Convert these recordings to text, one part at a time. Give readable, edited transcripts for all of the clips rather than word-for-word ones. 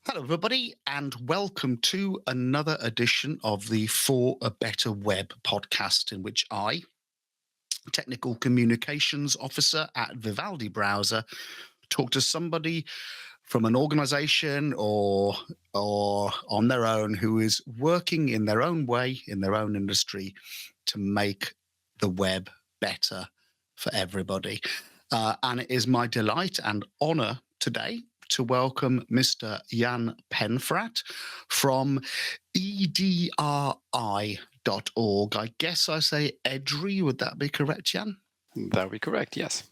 Hello, everybody, and welcome to another edition of the For a Better Web podcast, in which I, Technical Communications Officer at Vivaldi Browser, talk to somebody from an organization or on their own who is working in their own way, in their own industry, to make the web better for everybody. And it is my delight and honor today to welcome Mr. Jan Penfrat from EDRi.org. I guess I say EDRi, would that be correct, Jan? That would be correct, yes.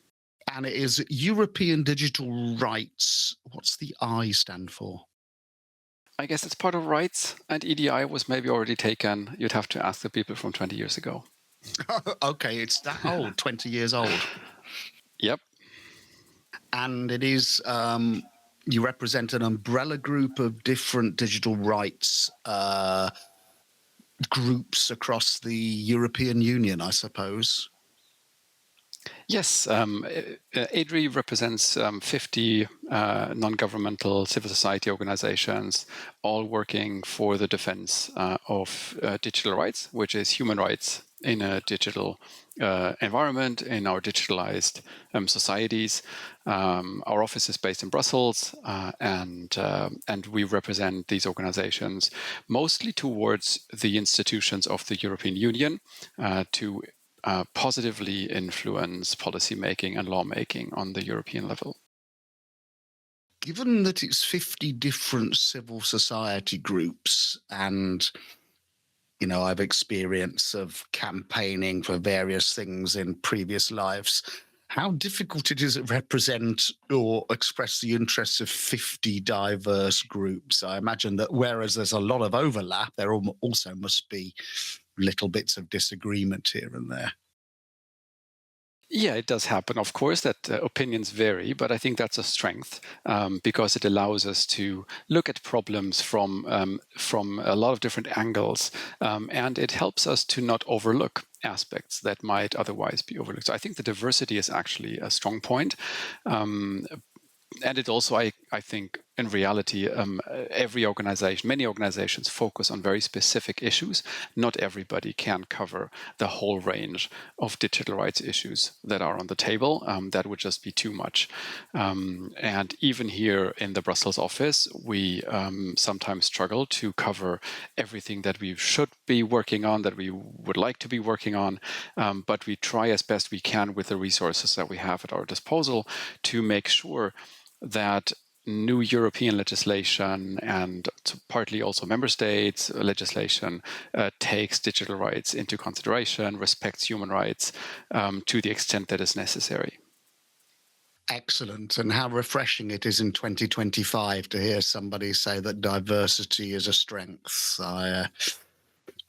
And it is European Digital Rights. What's the I stand for? I guess it's part of rights, and EDI was maybe already taken. You'd have to ask the people from 20 years ago. Okay, it's that old, 20 years old. Yep. And it is, you represent an umbrella group of different digital rights groups across the European Union, I suppose. Yes, EDRi represents 50 non-governmental civil society organizations, all working for the defense of digital rights, which is human rights in a digital environment, in our digitalized societies. Our office is based in Brussels, and we represent these organizations mostly towards the institutions of the European Union to positively influence policymaking and lawmaking on the European level. Given that it's 50 different civil society groups and I've experience of campaigning for various things in previous lives, how difficult it is to represent or express the interests of 50 diverse groups. I imagine that whereas there's a lot of overlap, there also must be little bits of disagreement here and there. Yeah, it does happen, of course, that opinions vary, but I think that's a strength because it allows us to look at problems from a lot of different angles, and it helps us to not overlook aspects that might otherwise be overlooked. So I think the diversity is actually a strong point. And it also, I think, in reality, many organizations focus on very specific issues. Not everybody can cover the whole range of digital rights issues that are on the table. That would just be too much. And even here in the Brussels office, we sometimes struggle to cover everything that we should be working on, that we would like to be working on. But we try as best we can with the resources that we have at our disposal to make sure that new European legislation and partly also member states legislation takes digital rights into consideration, respects human rights to the extent that is necessary. Excellent. And how refreshing it is in 2025 to hear somebody say that diversity is a strength.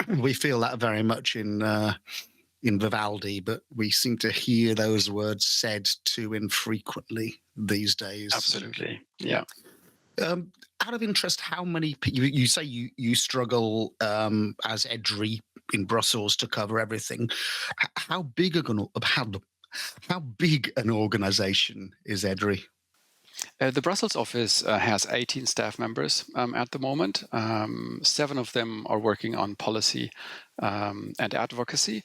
We feel that very much in Vivaldi, but we seem to hear those words said too infrequently these days. Absolutely. Yeah. Out of interest, how many you say you struggle as EDRi in Brussels to cover everything? How big how big an organization is EDRi? The Brussels office has 18 staff members at the moment. 7 of them are working on policy and advocacy.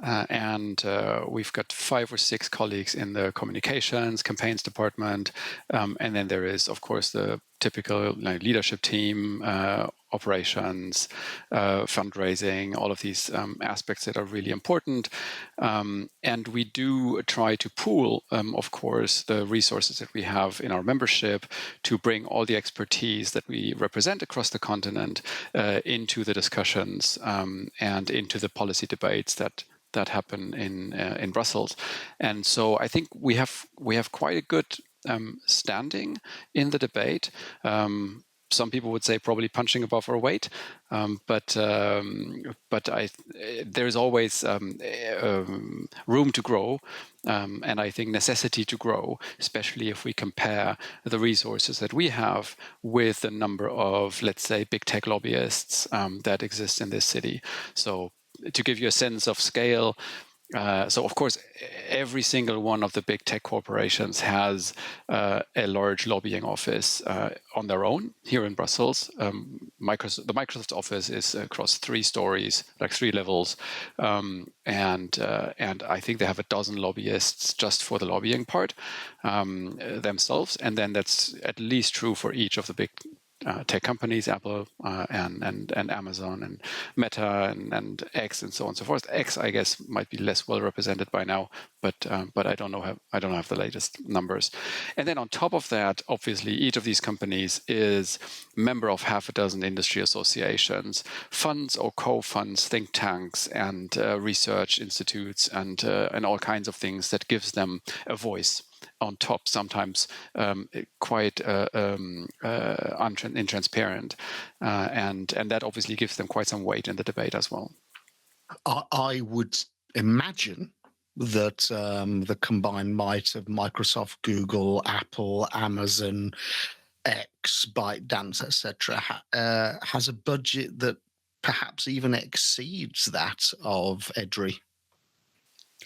And we've got 5 or 6 colleagues in the communications, campaigns department. And then there is, of course, the typical leadership team, operations, fundraising, all of these aspects that are really important. And we do try to pool, of course, the resources that we have in our membership to bring all the expertise that we represent across the continent into the discussions and into the policy debates that happen in Brussels. And so I think we have quite a good standing in the debate. Some people would say probably punching above our weight, but there's always room to grow, and I think necessity to grow, especially if we compare the resources that we have with the number of, let's say, big tech lobbyists that exist in this city. So to give you a sense of scale, So, of course, every single one of the big tech corporations has a large lobbying office on their own here in Brussels. The Microsoft office is across 3 stories, like 3 levels, and I think they have a dozen lobbyists just for the lobbying part themselves. And then that's at least true for each of the big tech companies, Apple and Amazon and Meta and X and so on and so forth. X, I guess, might be less well represented by now, but I don't have the latest numbers. And then on top of that, obviously, each of these companies is member of half a dozen industry associations, funds or co-funds, think tanks, and research institutes, and all kinds of things that gives them a voice on top, sometimes quite intransparent, and that obviously gives them quite some weight in the debate as well. I would imagine that the combined might of Microsoft, Google, Apple, Amazon, X, ByteDance, etc., has a budget that perhaps even exceeds that of EDRi.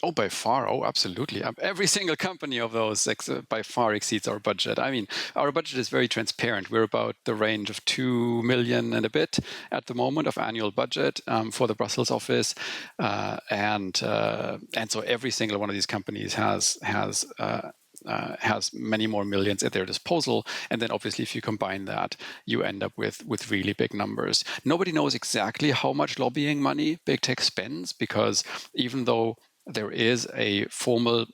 Oh, by far. Oh, absolutely. Every single company of those by far exceeds our budget. I mean, our budget is very transparent. We're about the range of 2 million and a bit at the moment of annual budget for the Brussels office, and so every single one of these companies has many more millions at their disposal. And then obviously, if you combine that, you end up with really big numbers. Nobody knows exactly how much lobbying money big tech spends, because even though there is a formal,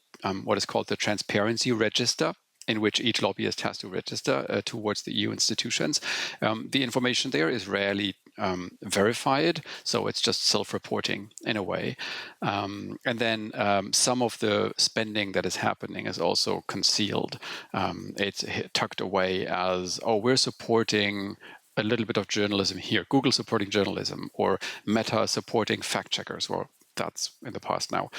what is called the transparency register, in which each lobbyist has to register towards the EU institutions. The information there is rarely verified, so it's just self-reporting in a way. And then some of the spending that is happening is also concealed. It's tucked away as, oh, we're supporting a little bit of journalism here, Google supporting journalism, or Meta supporting fact checkers, or that's in the past now,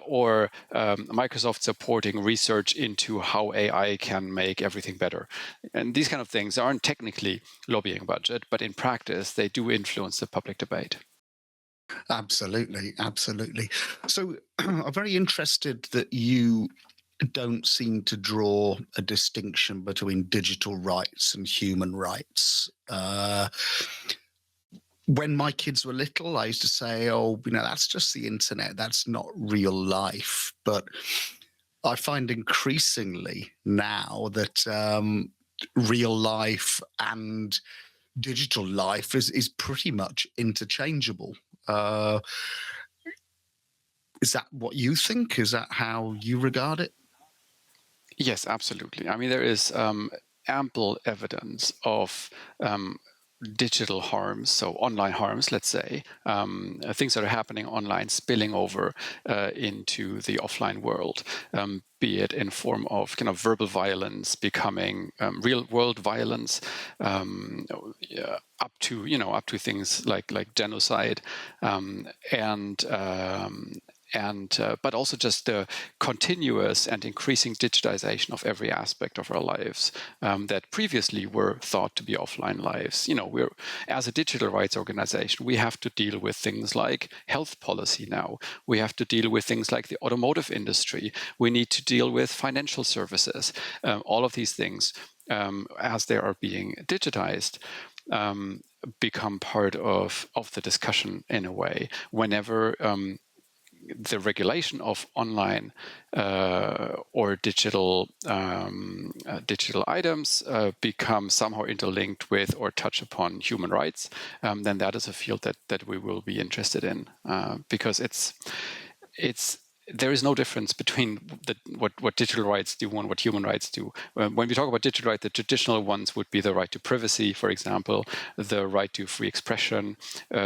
or Microsoft supporting research into how AI can make everything better. And these kind of things aren't technically lobbying budget, but in practice, they do influence the public debate. Absolutely, absolutely. So I'm very interested that you don't seem to draw a distinction between digital rights and human rights. When my kids were little, I used to say, oh, that's just the internet. That's not real life. But I find increasingly now that real life and digital life is pretty much interchangeable. Is that what you think? Is that how you regard it? Yes, absolutely. I mean, there is ample evidence of digital harms, so online harms, let's say, things that are happening online spilling over into the offline world, be it in form of kind of verbal violence becoming real world violence, up to things like genocide, but also just the continuous and increasing digitization of every aspect of our lives that previously were thought to be offline lives. We're, as a digital rights organization, we have to deal with things like health policy now. We have to deal with things like the automotive industry. We need to deal with financial services. All of these things, as they are being digitized, become part of the discussion in a way. Whenever the regulation of online or digital items become somehow interlinked with or touch upon human rights, then that is a field that we will be interested in, because there is no difference between what digital rights do and what human rights do. When we talk about digital rights, the traditional ones would be the right to privacy, for example, the right to free expression,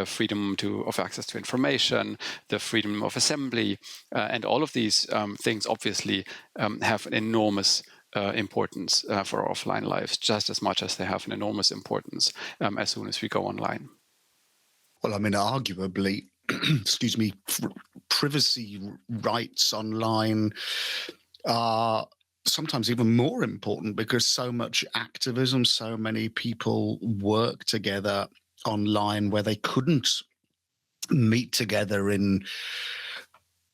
freedom of access to information, the freedom of assembly, and all of these things obviously have an enormous importance for our offline lives, just as much as they have an enormous importance as soon as we go online. Well, I mean, arguably, excuse me, privacy rights online are sometimes even more important, because so much activism, so many people work together online where they couldn't meet together in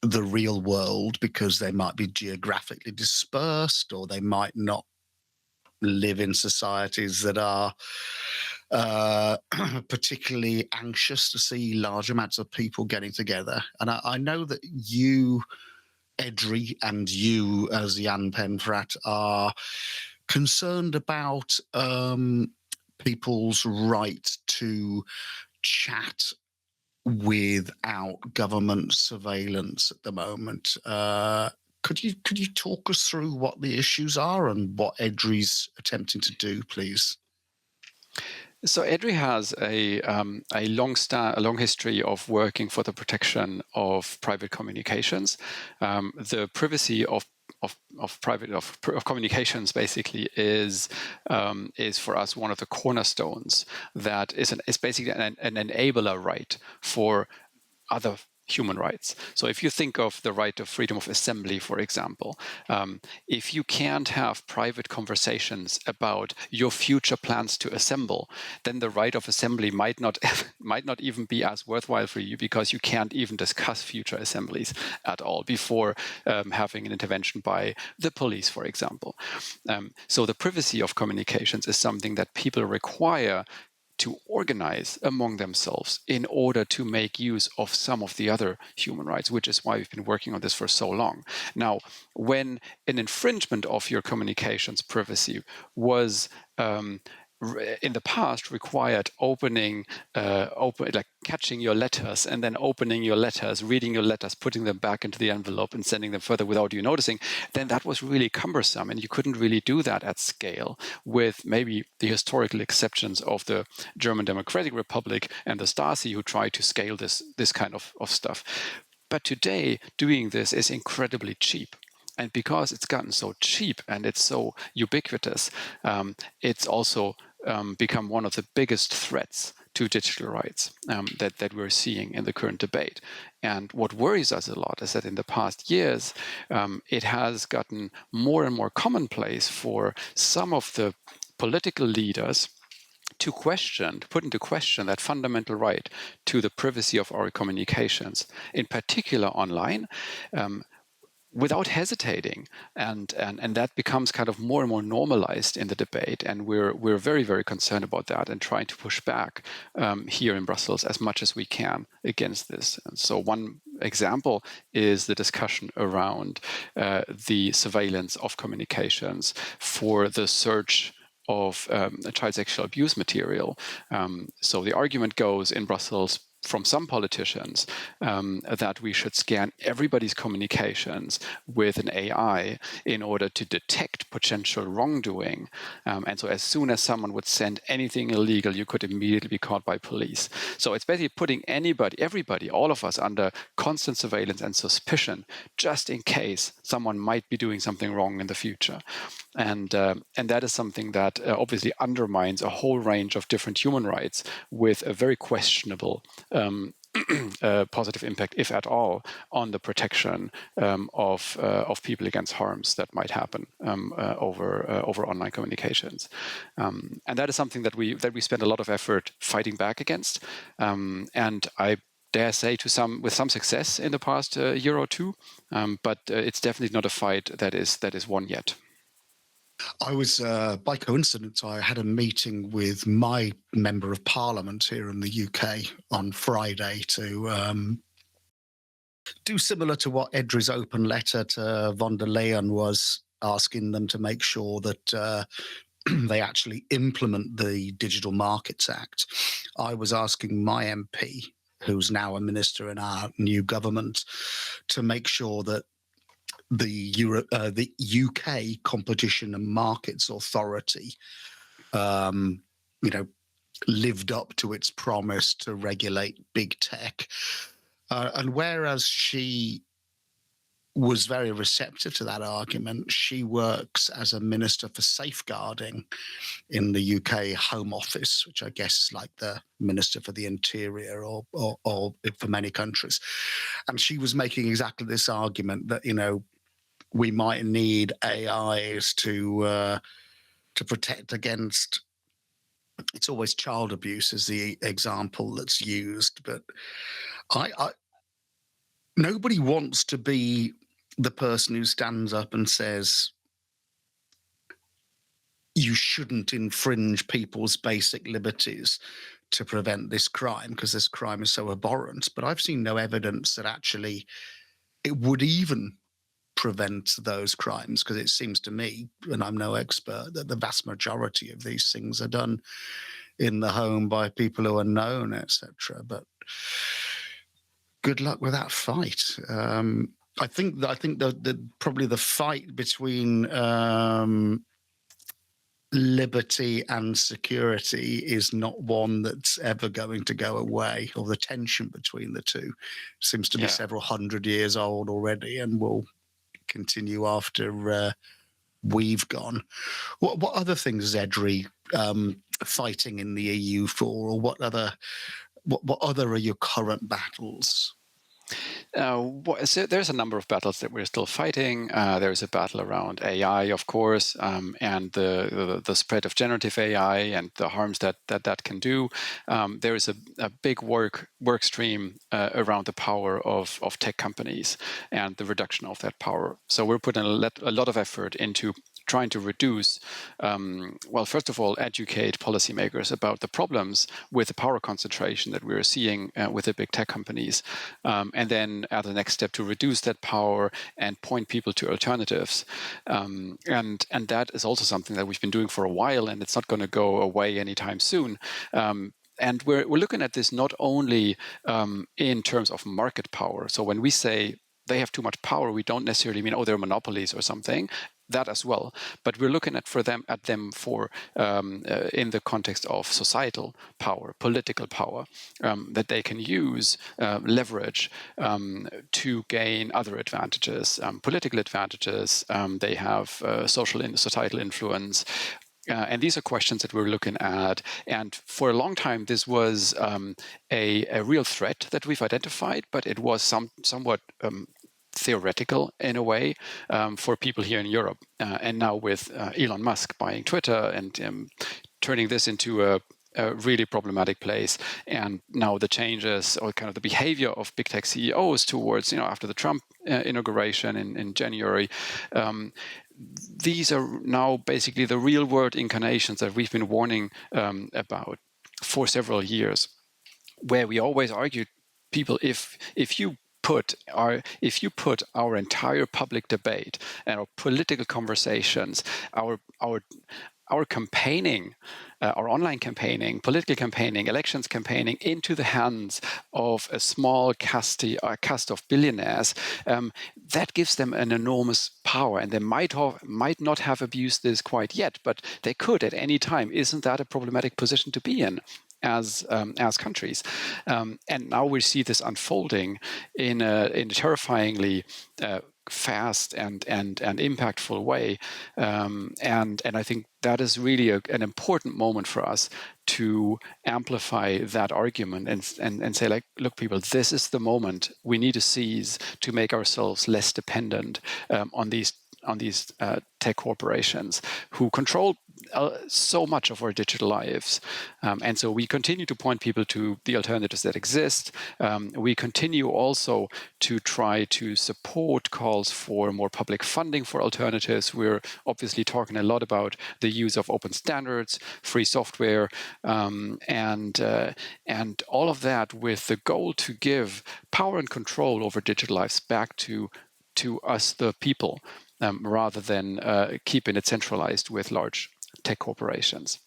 the real world because they might be geographically dispersed, or they might not live in societies that are uh, particularly anxious to see large amounts of people getting together. And I know that you, EDRi, and you as Jan Penfrat are concerned about people's right to chat without government surveillance at the moment. Could you talk us through what the issues are and what EDRi's attempting to do, please? So EDRi has a long history of working for the protection of private communications. The privacy of communications basically is for us one of the cornerstones that is basically an enabler right for other human rights. So if you think of the right of freedom of assembly, for example, if you can't have private conversations about your future plans to assemble, then the right of assembly might not even be as worthwhile for you, because you can't even discuss future assemblies at all before having an intervention by the police, for example. So the privacy of communications is something that people require to organize among themselves in order to make use of some of the other human rights, which is why we've been working on this for so long. Now, when an infringement of your communications privacy was in the past required like catching your letters and then opening your letters, reading your letters, putting them back into the envelope and sending them further without you noticing, then that was really cumbersome, and you couldn't really do that at scale, with maybe the historical exceptions of the German Democratic Republic and the Stasi, who tried to scale this kind of stuff. But today, doing this is incredibly cheap. And because it's gotten so cheap and it's so ubiquitous, it's also become one of the biggest threats to digital rights that we're seeing in the current debate. And what worries us a lot is that in the past years, it has gotten more and more commonplace for some of the political leaders to put into question that fundamental right to the privacy of our communications, in particular online, without hesitating, and that becomes kind of more and more normalized in the debate, and we're very, very concerned about that and trying to push back here in Brussels as much as we can against this. And so one example is the discussion around the surveillance of communications for the search of child sexual abuse material. So the argument goes in Brussels from some politicians that we should scan everybody's communications with an AI in order to detect potential wrongdoing. And so as soon as someone would send anything illegal, you could immediately be caught by police. So it's basically putting everybody, all of us, under constant surveillance and suspicion, just in case someone might be doing something wrong in the future. And that is something that obviously undermines a whole range of different human rights, with a very questionable positive impact, if at all, on the protection of people against harms that might happen over online communications. And that is something that we spend a lot of effort fighting back against. And I dare say with some success in the past year or two, but it's definitely not a fight that is won yet. I was, by coincidence, I had a meeting with my member of parliament here in the UK on Friday to do similar to what EDRi's open letter to von der Leyen was, asking them to make sure that they actually implement the Digital Markets Act. I was asking my MP, who's now a minister in our new government, to make sure that the UK Competition and Markets Authority, lived up to its promise to regulate big tech. And whereas she was very receptive to that argument, she works as a minister for safeguarding in the UK Home Office, which I guess is like the Minister for the Interior or for many countries. And she was making exactly this argument that, we might need AIs to protect against. It's always child abuse is the example that's used, but nobody wants to be the person who stands up and says, you shouldn't infringe people's basic liberties to prevent this crime because this crime is so abhorrent. But I've seen no evidence that actually it would even prevent those crimes, because it seems to me, and I'm no expert, that the vast majority of these things are done in the home by people who are known, etc. But good luck with that fight. I think the probably the fight between liberty and security is not one that's ever going to go away, or the tension between the two seems to be several hundred years old already and will continue after we've gone. What other things is EDRi fighting in the EU for, or what other are your current battles? So there's a number of battles that we're still fighting. There's a battle around AI, of course, and the spread of generative AI and the harms that can do. There is a big work stream around the power of tech companies and the reduction of that power. So we're putting a lot of effort into trying to reduce, well, first of all, educate policymakers about the problems with the power concentration that we're seeing with the big tech companies. And then at the next step, to reduce that power and point people to alternatives. And that is also something that we've been doing for a while, and it's not going to go away anytime soon. And we're looking at this not only in terms of market power. So when we say they have too much power, we don't necessarily mean, oh, they're monopolies or something. That as well, but we're looking at them for in the context of societal power, political power, that they can use leverage to gain other advantages, political advantages. They have societal influence. And these are questions that we're looking at. And for a long time, this was a real threat that we've identified, but it was somewhat theoretical in a way for people here in Europe. And now with Elon Musk buying Twitter and turning this into a really problematic place, and now the changes or kind of the behavior of big tech CEOs towards, after the Trump inauguration in January, these are now basically the real world incarnations that we've been warning about for several years, where we always argued, people, if you put our entire public debate and our political conversations, our campaigning, our online campaigning, political campaigning, elections campaigning into the hands of a small cast of billionaires, that gives them an enormous power, and they might not have abused this quite yet, but they could at any time. Isn't that a problematic position to be in as countries? And now we see this unfolding in a terrifyingly fast and impactful way, and I think that is really an important moment for us to amplify that argument and say, like, look, people, this is the moment we need to seize to make ourselves less dependent on these tech corporations who control so much of our digital lives. And so we continue to point people to the alternatives that exist. We continue also to try to support calls for more public funding for alternatives. We're obviously talking a lot about the use of open standards, free software, and all of that with the goal to give power and control over digital lives back to us, the people, rather than keeping it centralized with large tech corporations.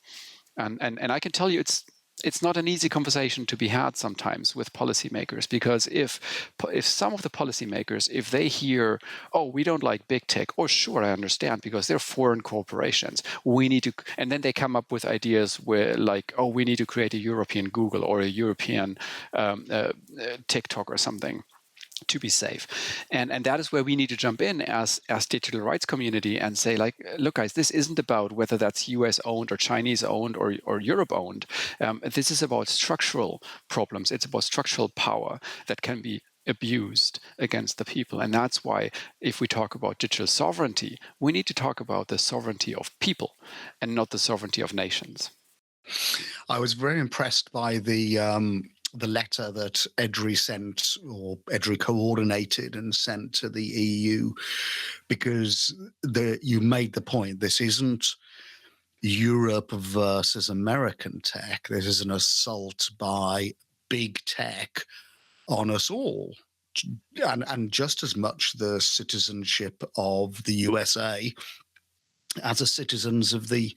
And I can tell you, it's not an easy conversation to be had sometimes with policymakers, because if some of the policymakers, if they hear, oh, we don't like big tech, or sure, I understand, because they're foreign corporations, we need to, and then they come up with ideas where, like, oh, we need to create a European Google or a European TikTok or something to be safe. And that is where we need to jump in as digital rights community and say, like, look, guys, this isn't about whether that's US owned or Chinese owned or Europe owned. This is about structural problems. It's about structural power that can be abused against the people. And that's why, if we talk about digital sovereignty, we need to talk about the sovereignty of people and not the sovereignty of nations. I was very impressed by the the letter that EDRi sent, or EDRi coordinated and sent to the EU, because you made the point, this isn't Europe versus American tech. This is an assault by big tech on us all. And just as much the citizenship of the USA as the citizens of the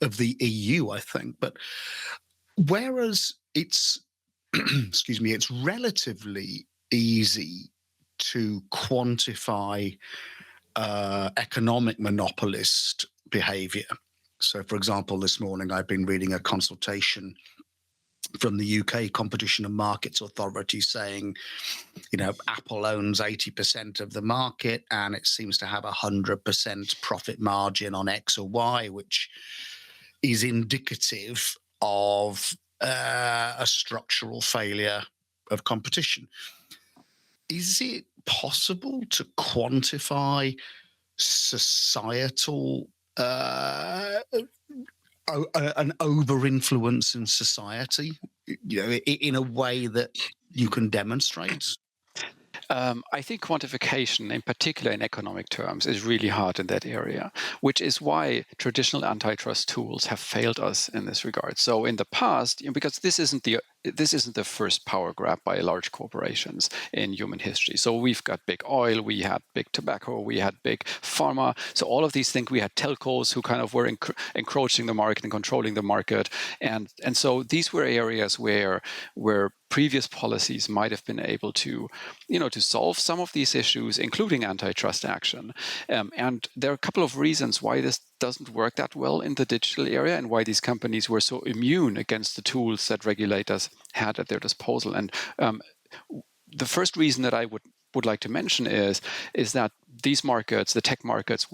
EU, I think. But whereas it's excuse me, it's relatively easy to quantify economic monopolist behavior. So, for example, this morning I've been reading a consultation from the UK Competition and Markets Authority saying, Apple owns 80% of the market and it seems to have 100% profit margin on X or Y, which is indicative of a structural failure of competition. Is it possible to quantify societal an over-influence in society, in a way that you can demonstrate? I think quantification, in particular in economic terms, is really hard in that area, which is why traditional antitrust tools have failed us in this regard. So in the past, because this isn't the first power grab by large corporations in human history. So we've got big oil, we had big tobacco, we had big pharma. So all of these things, we had telcos who kind of were encroaching the market and controlling the market. And so these were areas where previous policies might have been able to, to solve some of these issues, including antitrust action. And there are a couple of reasons why this doesn't work that well in the digital area and why these companies were so immune against the tools that regulators had at their disposal. And the first reason that I would like to mention is that these markets, the tech markets,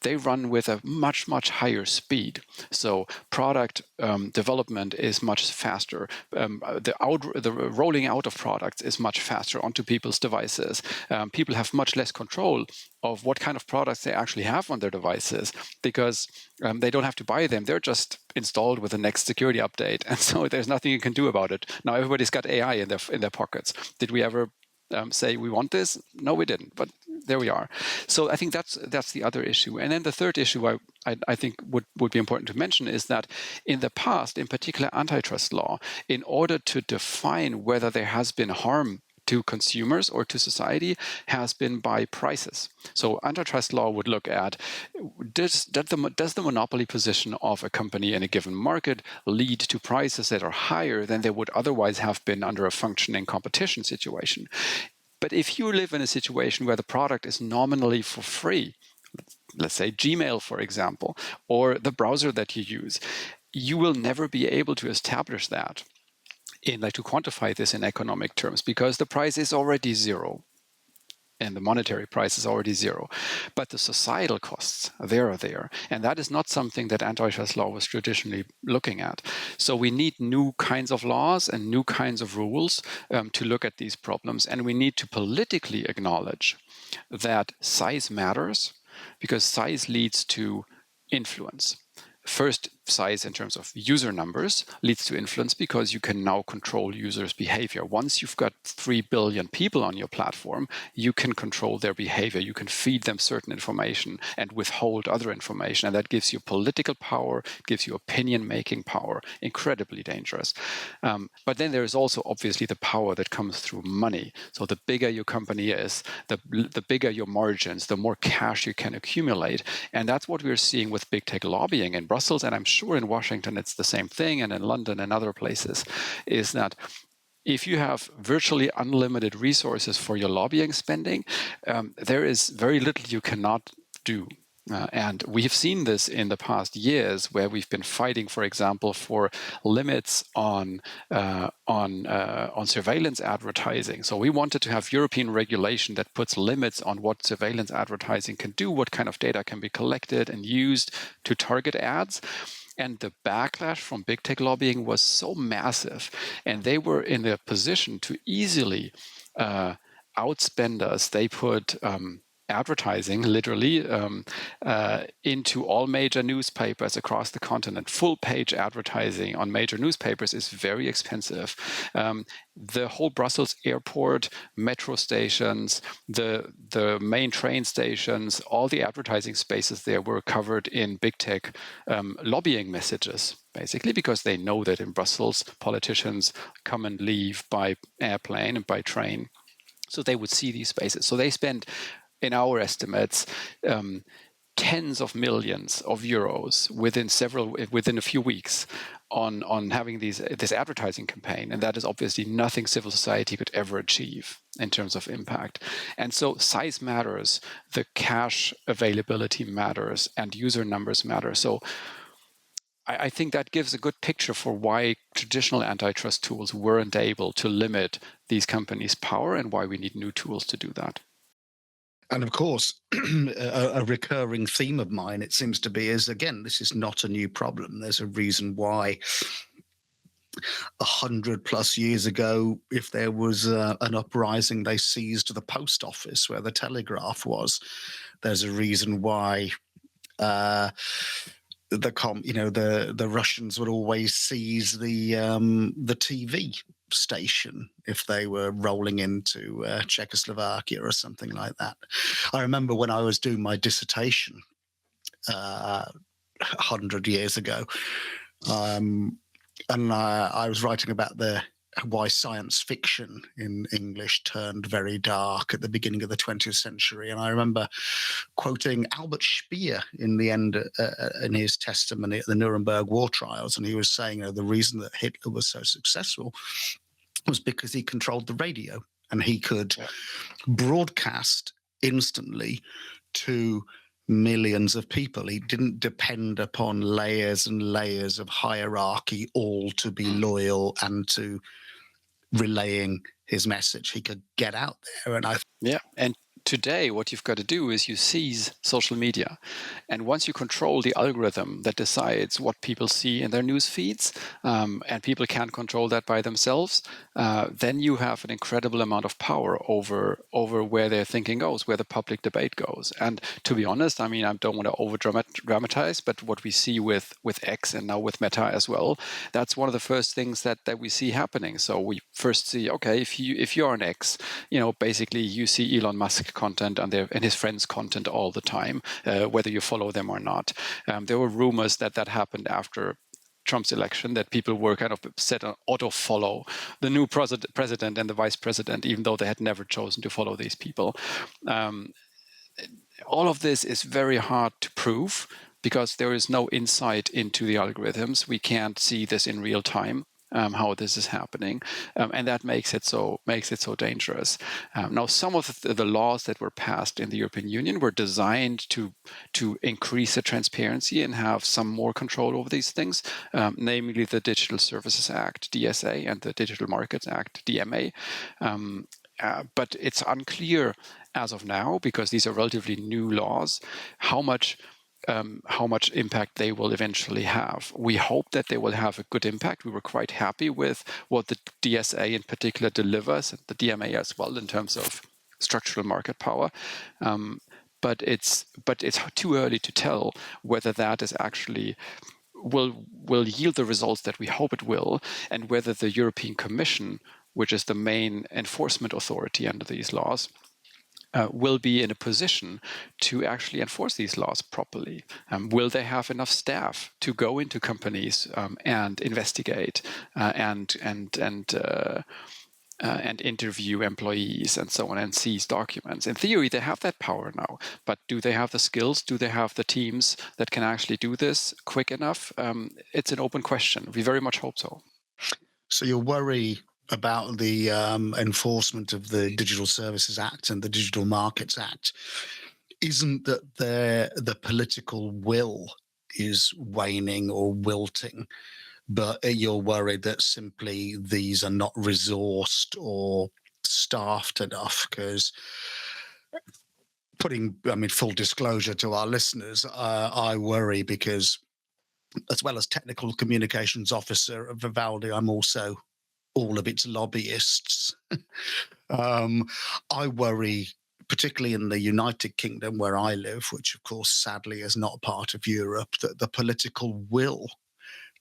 they run with a much higher speed. So product development is much faster. The rolling out of products is much faster onto people's devices. People have much less control of what kind of products they actually have on their devices because they don't have to buy them. They're just installed with the next security update. And so there's nothing you can do about it. Now everybody's got AI in their pockets. Did we ever say we want this? No, we didn't, but there we are. So I think that's the other issue. And then the third issue I think would be important to mention is that in the past, in particular antitrust law, in order to define whether there has been harm to consumers or to society, has been by prices. So antitrust law would look at, does the monopoly position of a company in a given market lead to prices that are higher than they would otherwise have been under a functioning competition situation? But if you live in a situation where the product is nominally for free, let's say Gmail, for example, or the browser that you use, you will never be able to establish that to quantify this in economic terms because the price is already zero and the monetary price is already zero. But the societal costs, they are there. And that is not something that antitrust law was traditionally looking at. So we need new kinds of laws and new kinds of rules to look at these problems. And we need to politically acknowledge that size matters because size leads to influence. First, size in terms of user numbers leads to influence because you can now control users' behavior. Once you've got 3 billion people on your platform, you can control their behavior. You can feed them certain information and withhold other information. And that gives you political power, gives you opinion-making power, incredibly dangerous. But then there is also obviously the power that comes through money. So the bigger your company is, the bigger your margins, the more cash you can accumulate. And that's what we're seeing with big tech lobbying in Brussels, and I'm sure in Washington it's the same thing, and in London and other places, is that if you have virtually unlimited resources for your lobbying spending, there is very little you cannot do. And we have seen this in the past years where we've been fighting, for example, for limits on surveillance advertising. So we wanted to have European regulation that puts limits on what surveillance advertising can do, what kind of data can be collected and used to target ads. And the backlash from big tech lobbying was so massive, and they were in a position to easily outspend us. They put advertising, literally, into all major newspapers across the continent. Full-page advertising on major newspapers is very expensive. The whole Brussels airport, metro stations, the main train stations, all the advertising spaces there were covered in big tech lobbying messages, basically, because they know that in Brussels, politicians come and leave by airplane and by train. So they would see these spaces. So they spend, in our estimates, tens of millions of euros within a few weeks on having this advertising campaign, and that is obviously nothing civil society could ever achieve in terms of impact. And so size matters, the cash availability matters, and user numbers matter. So I think that gives a good picture for why traditional antitrust tools weren't able to limit these companies' power and why we need new tools to do that. And of course, a recurring theme of mine, it seems to be, is again, this is not a new problem. There's a reason why 100+ years ago, if there was an uprising, they seized the post office where the telegraph was. There's a reason why the Russians would always seize the TV station if they were rolling into Czechoslovakia or something like that. I remember when I was doing my dissertation 100 years ago, and I was writing about why science fiction in English turned very dark at the beginning of the 20th century. And I remember quoting Albert Speer in the end in his testimony at the Nuremberg war trials. And he was saying, the reason that Hitler was so successful was because he controlled the radio and he could broadcast instantly to millions of people. He didn't depend upon layers and layers of hierarchy, all to be loyal and to relaying his message. He could get out there. And today, what you've got to do is you seize social media. And once you control the algorithm that decides what people see in their news feeds, and people can't control that by themselves, then you have an incredible amount of power over where their thinking goes, where the public debate goes. And to be honest, I mean, I don't want to over-dramatize, but what we see with X and now with Meta as well, that's one of the first things that we see happening. So we first see, okay, if you're on X, basically you see Elon Musk content and his friends' content all the time, whether you follow them or not. There were rumors that happened after Trump's election, that people were kind of set on auto-follow the new president and the vice president, even though they had never chosen to follow these people. All of this is very hard to prove because there is no insight into the algorithms. We can't see this in real time. How this is happening, and that makes it so dangerous. Now, some of the laws that were passed in the European Union were designed to increase the transparency and have some more control over these things, namely the Digital Services Act (DSA) and the Digital Markets Act (DMA). But it's unclear as of now, because these are relatively new laws, how much impact they will eventually have. We hope that they will have a good impact. We were quite happy with what the DSA in particular delivers, and the DMA as well, in terms of structural market power. But it's too early to tell whether that is actually will yield the results that we hope it will, and whether the European Commission, which is the main enforcement authority under these laws, will be in a position to actually enforce these laws properly. Will they have enough staff to go into companies and investigate and interview employees and so on, and seize documents? In theory, they have that power now, but do they have the skills? Do they have the teams that can actually do this quick enough? It's an open question. We very much hope so. So your worry about the enforcement of the Digital Services Act and the Digital Markets Act isn't that the political will is waning or wilting, but you're worried that simply these are not resourced or staffed enough. Because full disclosure to our listeners, I worry because, as well as technical communications officer of Vivaldi, I'm also all of its lobbyists. I worry particularly in the United Kingdom where I live, which of course sadly is not part of Europe, that the political will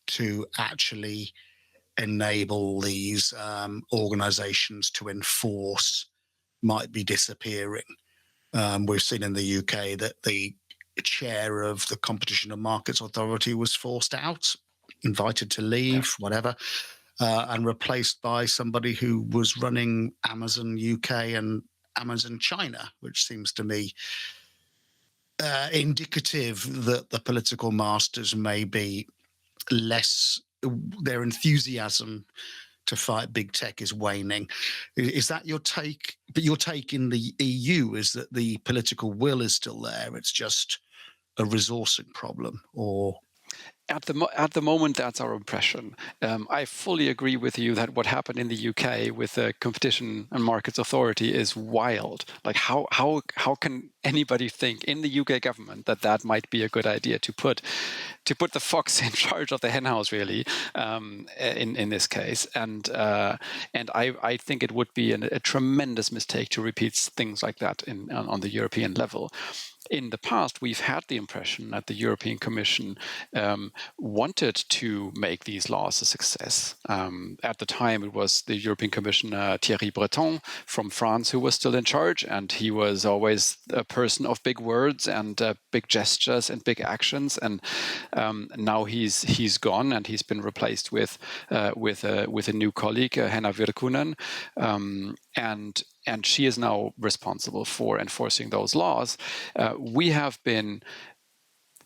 to actually enable these organizations to enforce might be disappearing. We've seen in the UK that the chair of the Competition and Markets Authority was forced out, invited to leave, whatever, and replaced by somebody who was running Amazon UK and Amazon China, which seems to me indicative that the political masters may be less, their enthusiasm to fight big tech is waning. Is that your take? But your take in the EU is that the political will is still there. It's just a resourcing problem, or At the moment, that's our impression. I fully agree with you that what happened in the UK with the Competition and Markets Authority is wild. Like how can anybody think in the UK government that that might be a good idea to put the fox in charge of the henhouse, really, in this case? And I think it would be a tremendous mistake to repeat things like that on the European level. In the past, we've had the impression that the European Commission wanted to make these laws a success. At the time, it was the European Commissioner Thierry Breton from France who was still in charge, and he was always a person of big words and big gestures and big actions. And now he's gone, and he's been replaced with a new colleague, Henna Virkkunen, and she is now responsible for enforcing those laws. We have been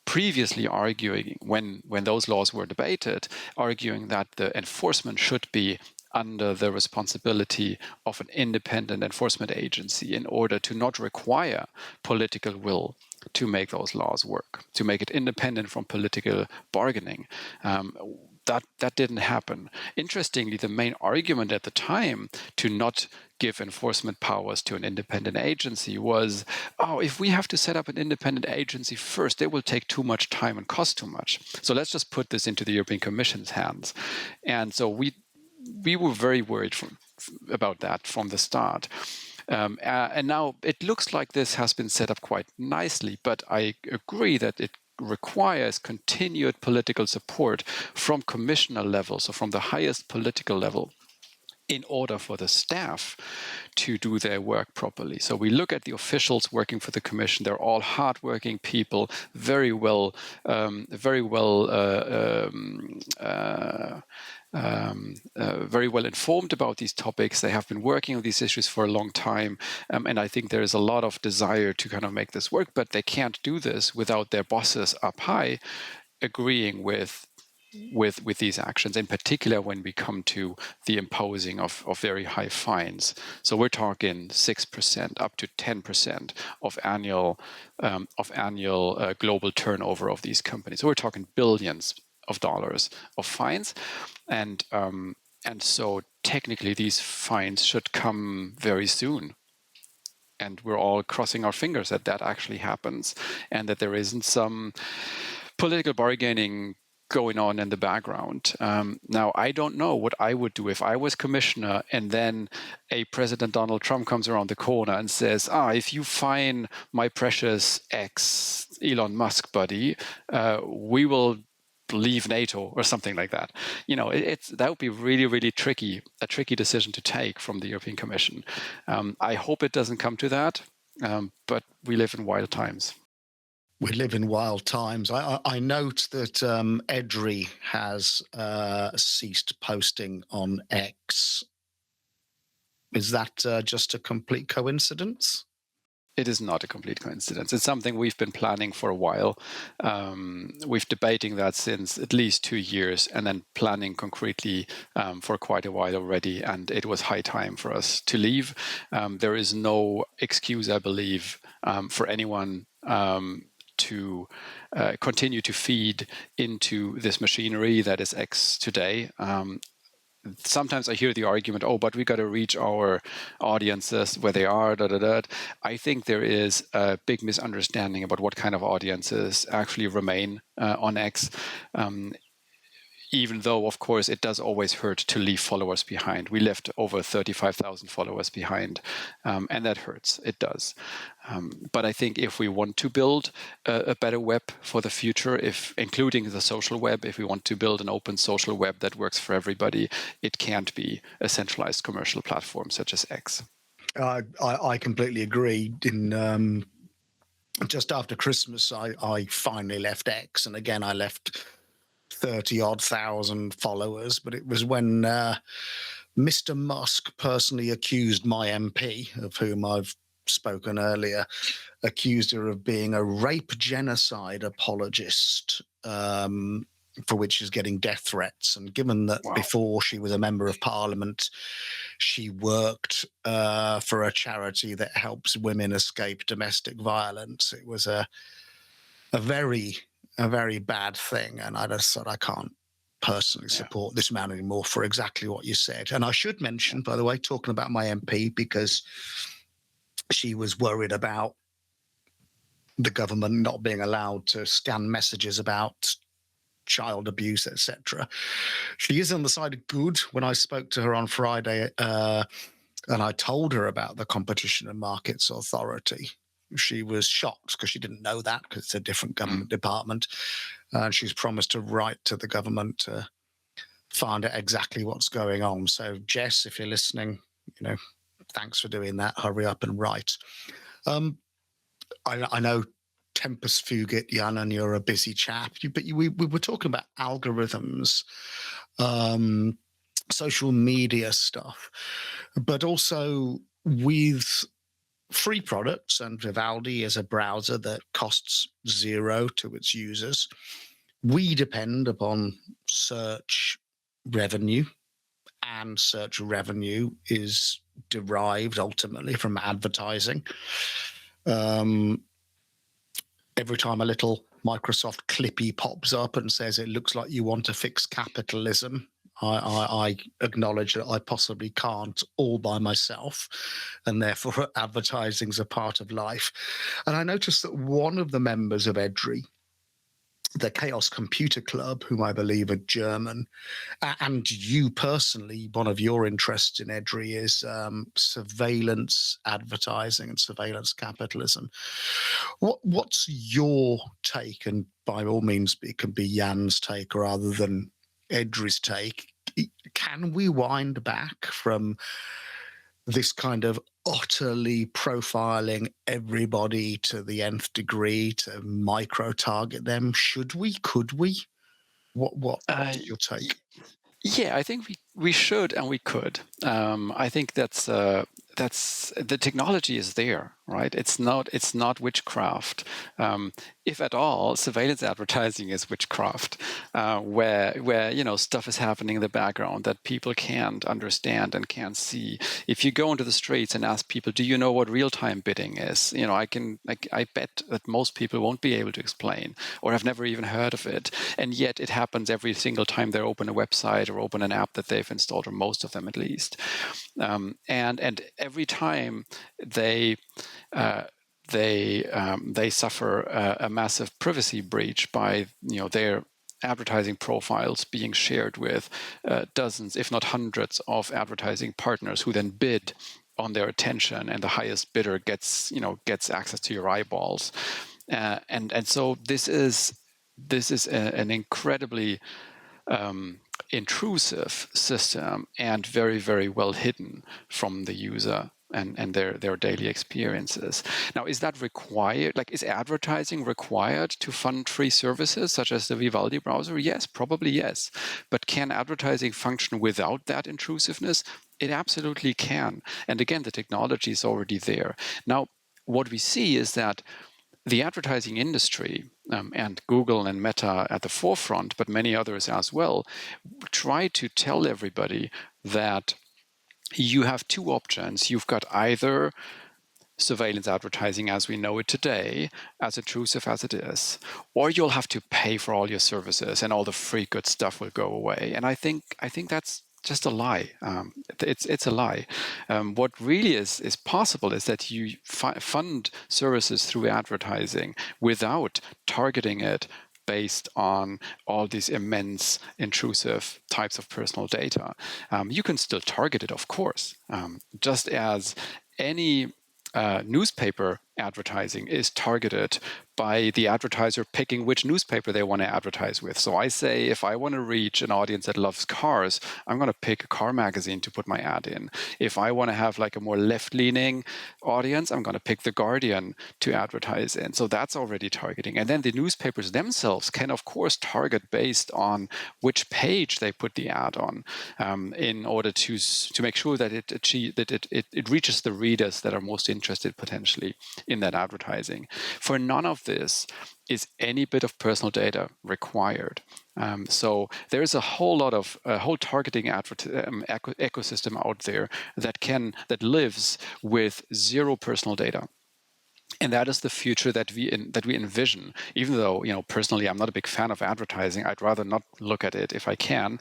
previously arguing, when those laws were debated, arguing that the enforcement should be under the responsibility of an independent enforcement agency in order to not require political will to make those laws work, to make it independent from political bargaining. That didn't happen. Interestingly, the main argument at the time to not give enforcement powers to an independent agency was, if we have to set up an independent agency first, it will take too much time and cost too much. So let's just put this into the European Commission's hands. And so we were very worried about that from the start. And now it looks like this has been set up quite nicely, but I agree that it requires continued political support from commissioner level, so from the highest political level, in order for the staff to do their work properly. So we look at the officials working for the Commission. They're all hardworking people, very well informed about these topics. They have been working on these issues for a long time, and I think there is a lot of desire to kind of make this work, but they can't do this without their bosses up high agreeing with these actions, in particular when we come to the imposing of very high fines. So we're talking 6% up to 10% of annual global turnover of these companies. So we're talking billions of dollars of fines, and so technically these fines should come very soon. And we're all crossing our fingers that actually happens, and that there isn't some political bargaining going on in the background. Now, I don't know what I would do if I was commissioner and then a President Donald Trump comes around the corner and says, if you fine my precious ex Elon Musk buddy, we will leave NATO or something like that. That would be really, really a tricky decision to take from the European Commission. I hope it doesn't come to that, but we live in wild times. We live in wild times. I note that EDRi has ceased posting on X. Is that just a complete coincidence? It is not a complete coincidence. It's something we've been planning for a while. We've debating that since at least 2 years, and then planning concretely for quite a while already. And it was high time for us to leave. There is no excuse, I believe, for anyone to continue to feed into this machinery that is X today. Sometimes I hear the argument, but we got to reach our audiences where they are, I think there is a big misunderstanding about what kind of audiences actually remain on X. even though, of course, it does always hurt to leave followers behind. We left over 35,000 followers behind, and that hurts. It does. But I think if we want to build a better web for the future, if including the social web, if we want to build an open social web that works for everybody, it can't be a centralized commercial platform such as X. I completely agree. In just after Christmas, I finally left X, and again I left 30-odd thousand followers. But it was when Mr. Musk personally accused my MP, of whom I've spoken earlier, accused her of being a rape genocide apologist, for which she's getting death threats. And given that before she was a member of parliament, she worked for a charity that helps women escape domestic violence, it was a very bad thing. And I just thought, I can't personally support this man anymore for exactly what you said. And I should mention, by the way, talking about my MP, because she was worried about the government not being allowed to scan messages about child abuse, etc. She is on the side of good. When I spoke to her on Friday, and I told her about the Competition and Markets Authority, she was shocked because she didn't know that, because it's a different government department. And she's promised to write to the government to find out exactly what's going on. So, Jess, if you're listening, thanks for doing that. Hurry up and write. I know tempus fugit, Jan, and you're a busy chap. But we were talking about algorithms, social media stuff, but also with free products, and Vivaldi is a browser that costs zero to its users. We depend upon search revenue, and search revenue is derived ultimately from advertising. Every time a little Microsoft Clippy pops up and says it looks like you want to fix capitalism, I acknowledge that I possibly can't all by myself, and therefore advertising's a part of life. And I noticed that one of the members of EDRi, the Chaos Computer Club, whom I believe are German, and you personally, one of your interests in EDRi is surveillance advertising and surveillance capitalism. What's your take? And by all means, it can be Jan's take rather than EDRi's take. Can we wind back from this kind of utterly profiling everybody to the nth degree, to micro-target them? Should we? Could we? What's your take? Yeah, I think we should and we could. I think that's the technology is there, right? It's not witchcraft. If at all, surveillance advertising is witchcraft, where stuff is happening in the background that people can't understand and can't see. If you go into the streets and ask people, do you know what real-time bidding is? I bet that most people won't be able to explain or have never even heard of it, and yet it happens every single time they open a website or open an app that they've installed, or most of them at least. And every time they suffer a massive privacy breach by their advertising profiles being shared with dozens, if not hundreds, of advertising partners who then bid on their attention, and the highest bidder gets access to your eyeballs. And so this is an incredibly intrusive system, and very, very well hidden from the user and their daily experiences. Now, is that required? Is advertising required to fund free services such as the Vivaldi browser? Yes, probably yes. But can advertising function without that intrusiveness? It absolutely can. And again, the technology is already there. Now, what we see is that the advertising industry, and Google and Meta at the forefront, but many others as well, try to tell everybody that you have two options. You've got either surveillance advertising as we know it today, as intrusive as it is, or you'll have to pay for all your services and all the free good stuff will go away. And I think that's just a lie. It's a lie. What really is possible is that you fund services through advertising without targeting it based on all these immense, intrusive types of personal data. You can still target it, of course, just as any newspaper advertising is targeted by the advertiser picking which newspaper they want to advertise with. So I say, if I want to reach an audience that loves cars, I'm going to pick a car magazine to put my ad in. If I want to have like a more left-leaning audience, I'm going to pick The Guardian to advertise in. So that's already targeting. And then the newspapers themselves can, of course, target based on which page they put the ad on, in order to make sure that it reaches the readers that are most interested potentially in that advertising. For none of this is any bit of personal data required. So there's a whole targeting ecosystem out there that lives with zero personal data. And that is the future that we envision. Even though, personally, I'm not a big fan of advertising. I'd rather not look at it if I can,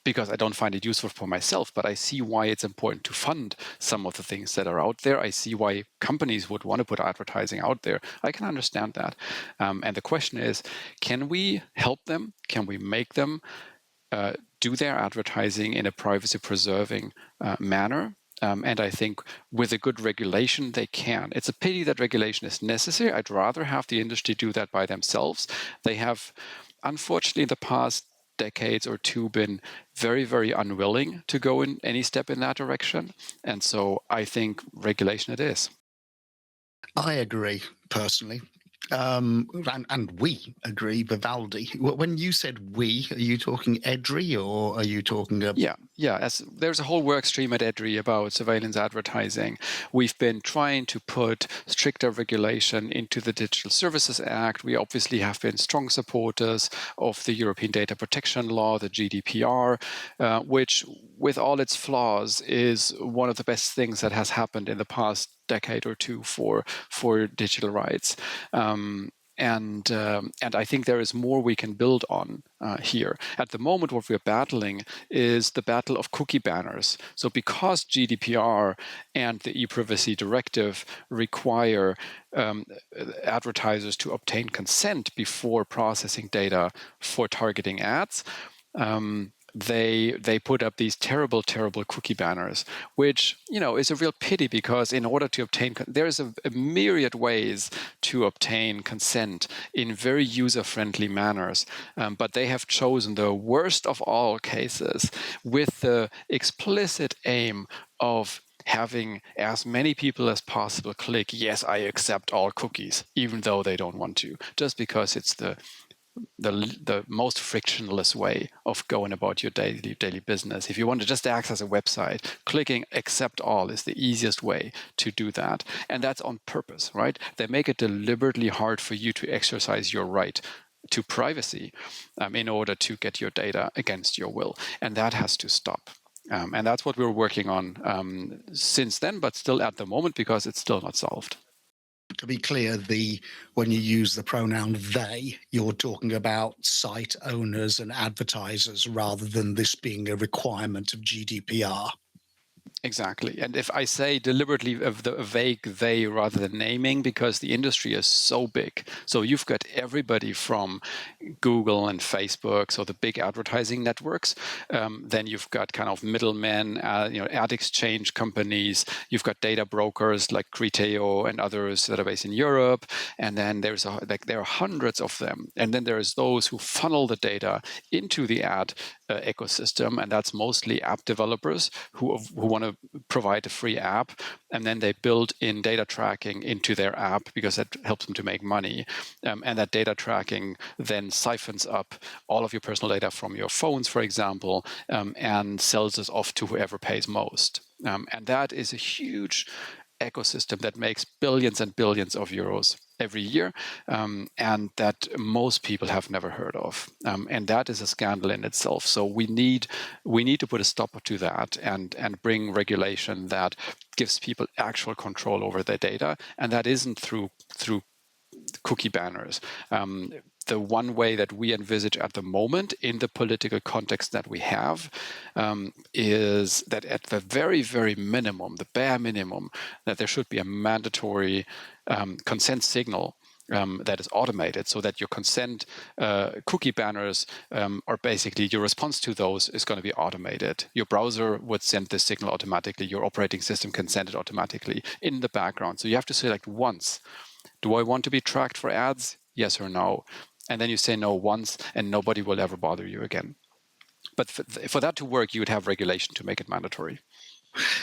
because I don't find it useful for myself. But I see why it's important to fund some of the things that are out there. I see why companies would want to put advertising out there. I can understand that. And the question is, can we help them? Can we make them do their advertising in a privacy-preserving manner? And I think with a good regulation, they can. It's a pity that regulation is necessary. I'd rather have the industry do that by themselves. They have, unfortunately, in the past decades or two, been very, very unwilling to go in any step in that direction. And so I think regulation it is. I agree personally. And we agree, Vivaldi. When you said we, are you talking EDRi or are you talking about? Yeah. As there's a whole work stream at EDRi about surveillance advertising. We've been trying to put stricter regulation into the Digital Services Act. We obviously have been strong supporters of the European Data Protection Law, the GDPR, which, with all its flaws, is one of the best things that has happened in the past decade or two for digital rights. And I think there is more we can build on here. At the moment, what we're battling is the battle of cookie banners. So because GDPR and the e-privacy directive require advertisers to obtain consent before processing data for targeting ads, they put up these terrible cookie banners, which is a real pity, because in order to obtain there's a myriad ways to obtain consent in very user-friendly manners, but they have chosen the worst of all cases with the explicit aim of having as many people as possible click yes, I accept all cookies, even though they don't want to, just because it's the most frictionless way of going about your daily business. If you want to just access a website, clicking accept all is the easiest way to do that. And that's on purpose, right? They make it deliberately hard for you to exercise your right to privacy in order to get your data against your will. And that has to stop. And that's what we're working on since then, but still at the moment, because it's still not solved. To be clear, when you use the pronoun they, you're talking about site owners and advertisers rather than this being a requirement of GDPR. Exactly. And if I say deliberately a vague they rather than naming, because the industry is so big. So you've got everybody from Google and Facebook, so the big advertising networks. Then you've got kind of middlemen, ad exchange companies. You've got data brokers like Criteo and others that are based in Europe. And then there are hundreds of them. And then there's those who funnel the data into the ad ecosystem, and that's mostly app developers who want to provide a free app, and then they build in data tracking into their app because that helps them to make money. And that data tracking then siphons up all of your personal data from your phones, for example, and sells this off to whoever pays most. And that is a huge ecosystem that makes billions and billions of euros every year, and that most people have never heard of, and that is a scandal in itself. So we need to put a stop to that and bring regulation that gives people actual control over their data, and that isn't through cookie banners. The one way that we envisage at the moment in the political context that we have is that at the very, very minimum, the bare minimum, that there should be a mandatory consent signal that is automated, so that your consent cookie banners are basically, your response to those is going to be automated. Your browser would send this signal automatically. Your operating system can send it automatically in the background. So you have to select once. Do I want to be tracked for ads? Yes or no? And then you say no once, and nobody will ever bother you again. But for that to work, you would have regulation to make it mandatory.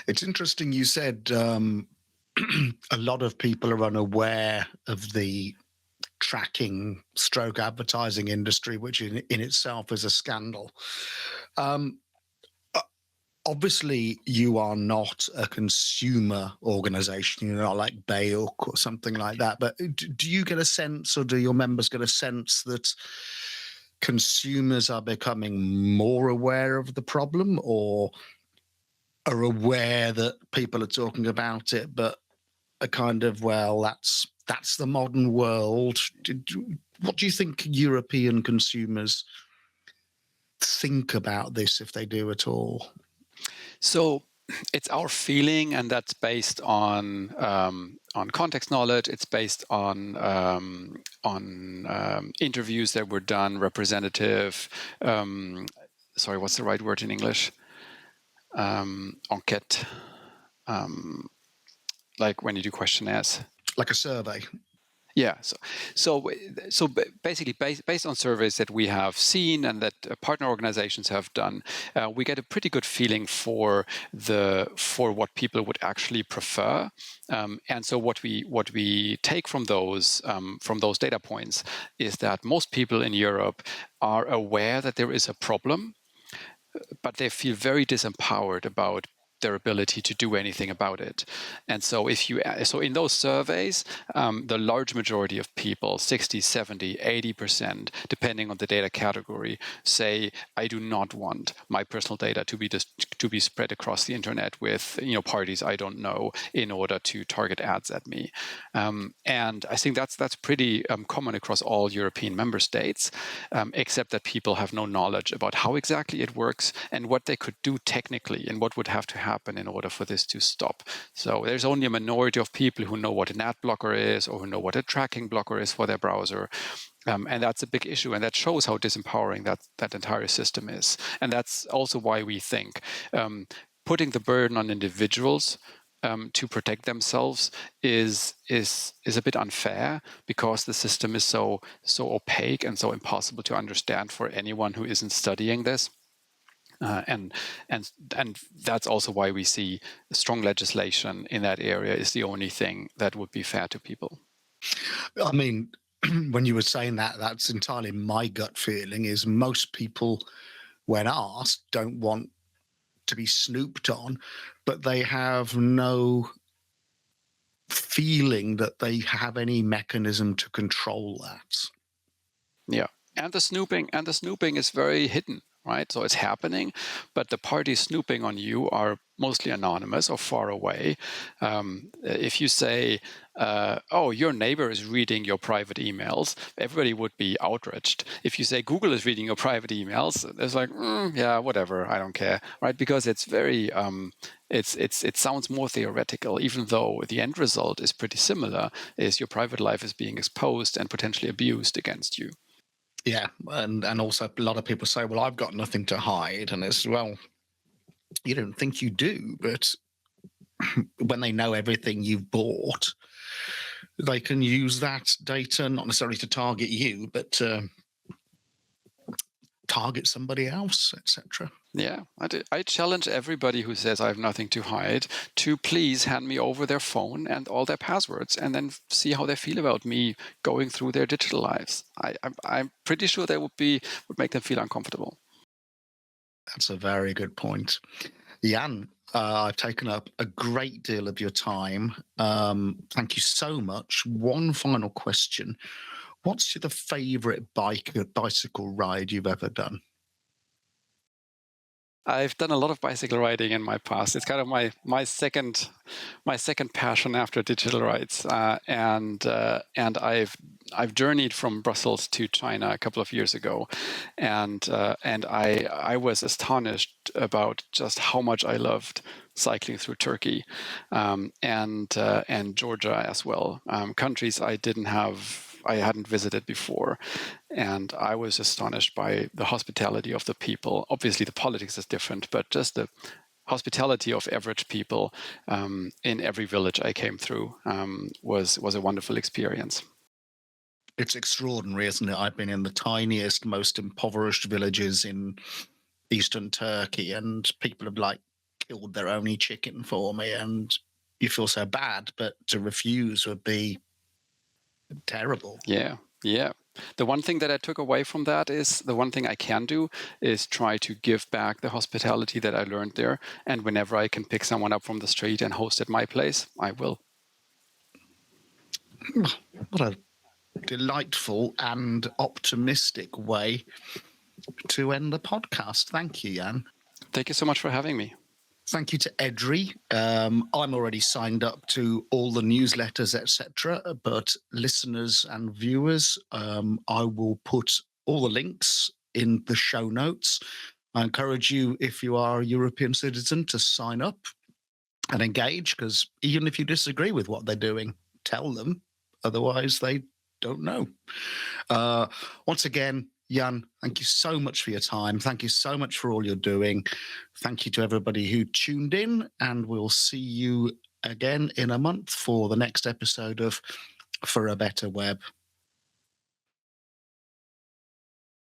It's interesting you said a lot of people are unaware of the tracking stroke advertising industry, which in itself is a scandal. Obviously, you are not a consumer organization. You're not like Bayuk or something like that. But do you get a sense, or do your members get a sense that consumers are becoming more aware of the problem, or are aware that people are talking about it, but are kind of, well, that's the modern world? What do you think European consumers think about this, if they do at all? So it's our feeling, and that's based on context knowledge. It's based on interviews that were done, representative. Sorry, what's the right word in English? Enquête. Like when you do questionnaires. Like a survey. Yeah, so basically, based on surveys that we have seen and that partner organizations have done, we get a pretty good feeling for what people would actually prefer. And so what we take from those data points is that most people in Europe are aware that there is a problem, but they feel very disempowered about their ability to do anything about it. And so so in those surveys, the large majority of people, 60, 70, 80%, depending on the data category, say, I do not want my personal data to be spread across the internet with parties I don't know in order to target ads at me. And I think that's pretty common across all European member states, except that people have no knowledge about how exactly it works and what they could do technically and what would have to happen in order for this to stop. So there's only a minority of people who know what an ad blocker is, or who know what a tracking blocker is for their browser. And that's a big issue, and that shows how disempowering that entire system is. And that's also why we think putting the burden on individuals to protect themselves is a bit unfair, because the system is so opaque and so impossible to understand for anyone who isn't studying this. And that's also why we see strong legislation in that area is the only thing that would be fair to people. I mean, when you were saying that, that's entirely my gut feeling. Is most people, when asked, don't want to be snooped on, but they have no feeling that they have any mechanism to control that. Yeah, and the snooping is very hidden, right? So it's happening, but the parties snooping on you are mostly anonymous or far away. If you say, oh, your neighbor is reading your private emails, everybody would be outraged. If you say Google is reading your private emails, it's like, yeah, whatever, I don't care, right? Because it's very, it sounds more theoretical, even though the end result is pretty similar, is your private life is being exposed and potentially abused against you. Yeah, and also a lot of people say, well, I've got nothing to hide. And it's, well, you don't think you do, but when they know everything you've bought, they can use that data not necessarily to target you, but target somebody else, etc. Yeah, I challenge everybody who says I have nothing to hide to please hand me over their phone and all their passwords, and then see how they feel about me going through their digital lives. I'm pretty sure that would make them feel uncomfortable. That's a very good point. Jan, I've taken up a great deal of your time. Thank you so much. One final question. What's the favorite bicycle ride you've ever done? I've done a lot of bicycle riding in my past. It's kind of my second passion after digital rides, and I've journeyed from Brussels to China a couple of years ago, and I was astonished about just how much I loved cycling through Turkey, and Georgia as well. Countries I didn't have I hadn't visited before. And I was astonished by the hospitality of the people. Obviously, the politics is different, but just the hospitality of average people in every village I came through was a wonderful experience. It's extraordinary, isn't it? I've been in the tiniest, most impoverished villages in eastern Turkey, and people have like killed their only chicken for me, and you feel so bad, but to refuse would be terrible. Yeah, yeah. The one thing that I took away from that is the one thing I can do is try to give back the hospitality that I learned there. And whenever I can pick someone up from the street and host at my place, I will. What a delightful and optimistic way to end the podcast. Thank you, Jan. Thank you so much for having me. Thank you to EDRi. I'm already signed up to all the newsletters, etc. But listeners and viewers, I will put all the links in the show notes. I encourage you, if you are a European citizen, to sign up and engage, because even if you disagree with what they're doing, tell them. Otherwise, they don't know. Once again, Jan, thank you so much for your time. Thank you so much for all you're doing. Thank you to everybody who tuned in, and we'll see you again in a month for the next episode of For a Better Web.